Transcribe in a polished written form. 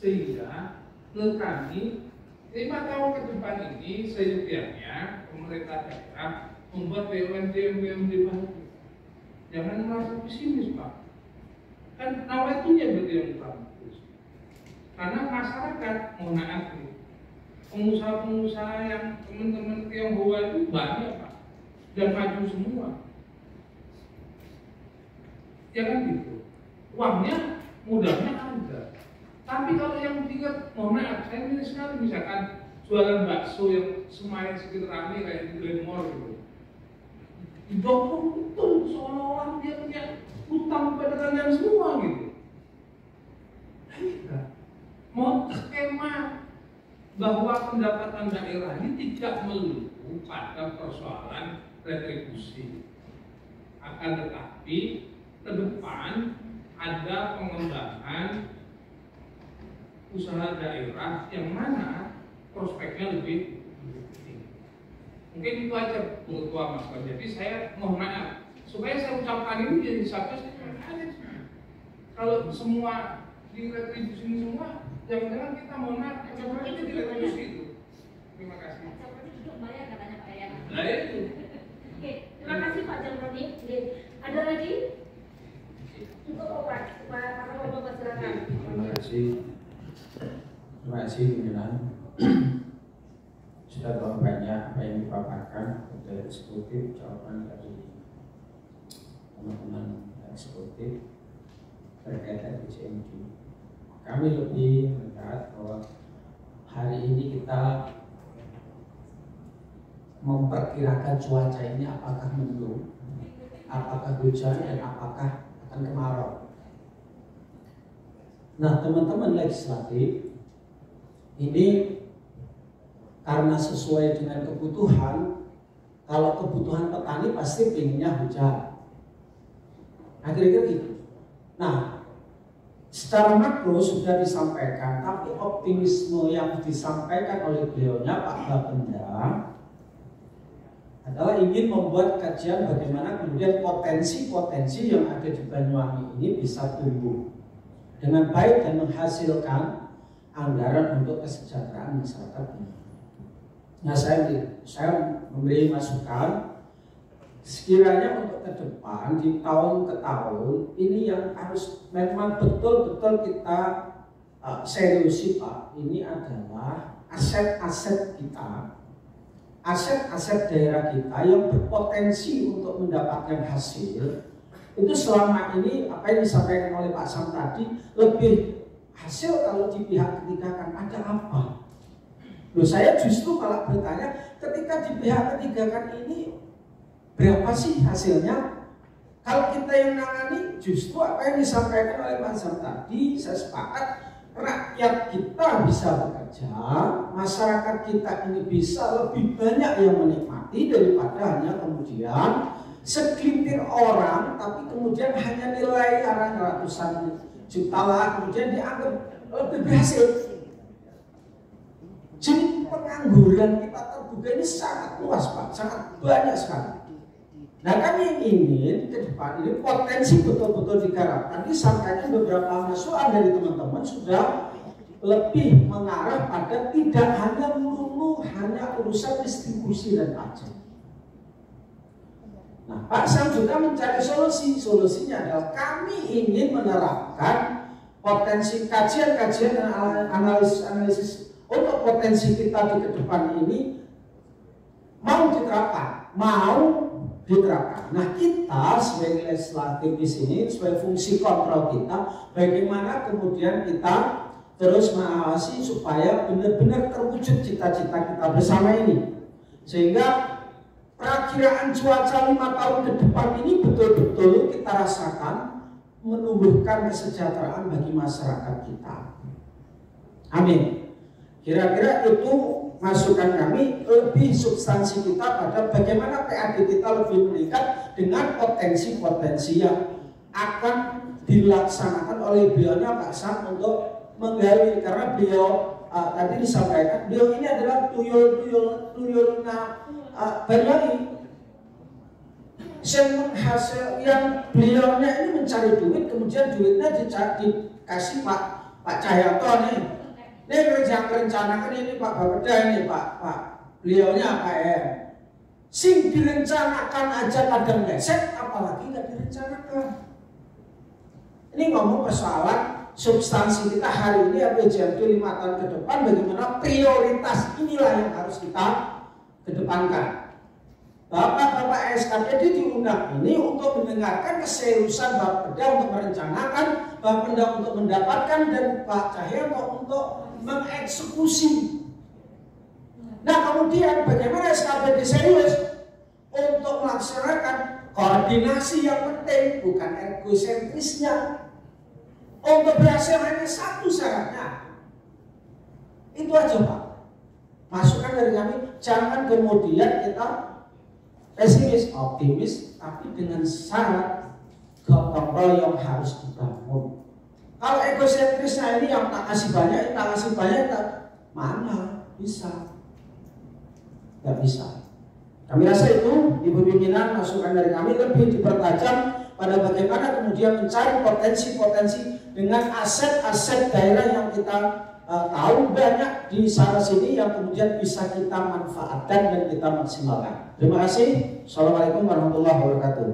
Sehingga menurut kami 5 tahun ke depan ini seyogianya pemerintah daerah membuat BUMD baru. Jangan merasa pesimis, Pak. Kan nawaitunya berarti yang bagus. Karena masyarakat, mohon maaf nih, pengusaha-pengusaha yang teman-teman Tionghoa itu banyak, Pak, dan maju semua. Jangan gitu. Uangnya, mudahnya ada. Tapi kalau yang tingkat, mohon maaf, saya milih sekali misalkan jualan bakso yang Semarang sekitar rame kayak di Glenmore gitu. Didorong betul seolah-olah dia punya hutang pada kalian semua gitu. Mau skema bahwa pendapatan daerah ini tidak melulu pada persoalan retribusi. Akan tetapi ke depan ada pengembangan usaha daerah yang mana prospeknya lebih tinggi. Mungkin itu aja Bu Ketua Mas. Jadi saya mohon maaf supaya saya ucapkan ini jadi satu kalau semua di retribusi ini semua jangan-jangan kita mohon maaf coba aja di retribusi itu. Terima kasih. Duduk bayar katanya Pak ya. Nah itu. Oke, terima kasih Pak Jamroni. Ada lagi? Cukup Pak, para Bapak silakan. Terima kasih. Terima kasih pimpinan. Sudah tahu banyak apa yang dipaparkan oleh eksekutif, jawaban dari teman-teman eksekutif terkait dari CMD. Kami lebih melihat bahwa hari ini kita memperkirakan cuaca ini apakah mendung, apakah hujan, dan apakah akan kemarau. Nah, teman-teman legislatif ini karena sesuai dengan kebutuhan, kalau kebutuhan petani pasti pinginnya hujan. Nah, kira-kira gitu. Nah, secara makro sudah disampaikan, tapi optimisme yang disampaikan oleh beliaunya Pak Bapenda adalah ingin membuat kajian bagaimana kemudian potensi-potensi yang ada di Banyuwangi ini bisa tumbuh dengan baik dan menghasilkan anggaran untuk kesejahteraan masyarakat ini. Nah, saya memberi masukan sekiranya untuk ke depan di tahun ke tahun ini yang harus memang betul-betul kita seriusi Pak. Ini adalah aset-aset kita, aset-aset daerah kita yang berpotensi untuk mendapatkan hasil. Itu selama ini apa yang disampaikan oleh Pak Sam tadi lebih hasil kalau di pihak ketiga kan ada apa? Loh, saya justru malah bertanya ketika di pihak ketiga kan ini berapa sih hasilnya? Kalau kita yang nangani justru apa yang disampaikan oleh Pak Sam tadi, saya sepakat rakyat kita bisa bekerja, masyarakat kita ini bisa lebih banyak yang menikmati daripada hanya kemudian segelintir orang, tapi kemudian hanya nilai ratusan juta lah, kemudian dianggap lebih berhasil. Jadi pengangguran kita terbuka ini sangat luas Pak, sangat banyak sekali. Nah, kami ingin ke depan ini potensi betul-betul digarapkan. Disampaikan beberapa masukan dari teman-teman sudah lebih mengarah pada tidak hanya melulu hanya urusan distribusi dan pajak. Nah, Pak Sam juga mencari solusi. Solusinya adalah kami ingin menerapkan potensi kajian-kajian dan analisis untuk potensi kita di ke depan ini mau diterapkan. Nah, kita sebagai legislatif di sini sebagai fungsi kontrol kita, bagaimana kemudian kita terus mengawasi supaya benar-benar terwujud cita-cita kita bersama ini, sehingga perakiraan cuaca 5 tahun ke depan ini betul-betul kita rasakan menumbuhkan kesejahteraan bagi masyarakat kita. Amin. Kira-kira itu masukan kami, lebih substansi kita pada bagaimana PAD kita lebih meningkat dengan potensi-potensi yang akan dilaksanakan oleh beliaunya Pak Sam untuk menggali, karena beliau tadi disampaikan beliau ini adalah tuyulnya Banyuwangi yang beliaunya ini mencari duit, kemudian duitnya dikasih Pak Pak Cahyanto nih. Ini rencanakan ini Pak Bapeda ini Pak beliaunya Pak EM. Sing direncanakan aja kadang meleset, apalagi nggak direncanakan. Ini ngomong persoalan substansi kita hari ini APJMD 5 tahun ke depan, bagaimana prioritas inilah yang harus kita kedepankan. Bapak-bapak SKPD diundang ini untuk mendengarkan keseriusan Bapeda untuk merencanakan, Bapeda untuk mendapatkan, dan Pak Cahyanto untuk mengeksekusi. Nah kemudian bagaimana SKPD serius untuk melaksanakan koordinasi yang penting, bukan egosentrisnya. Untuk berhasil hanya satu syaratnya. Itu aja Pak. Masukan dari kami, jangan kemudian kita pesimis, optimis, tapi dengan syarat gotong royong harus dibangun. Kalau egosentrisnya ini yang tak kasih banyak, mana bisa? Gak bisa. Kami rasa itu, Ibu Pimpinan, masukan dari kami lebih dipertajam pada bagaimana kemudian mencari potensi-potensi dengan aset-aset daerah yang kita tahu banyak di sana sini yang kemudian bisa kita manfaatkan dan kita maksimalkan. Terima kasih. Assalamualaikum warahmatullahi wabarakatuh.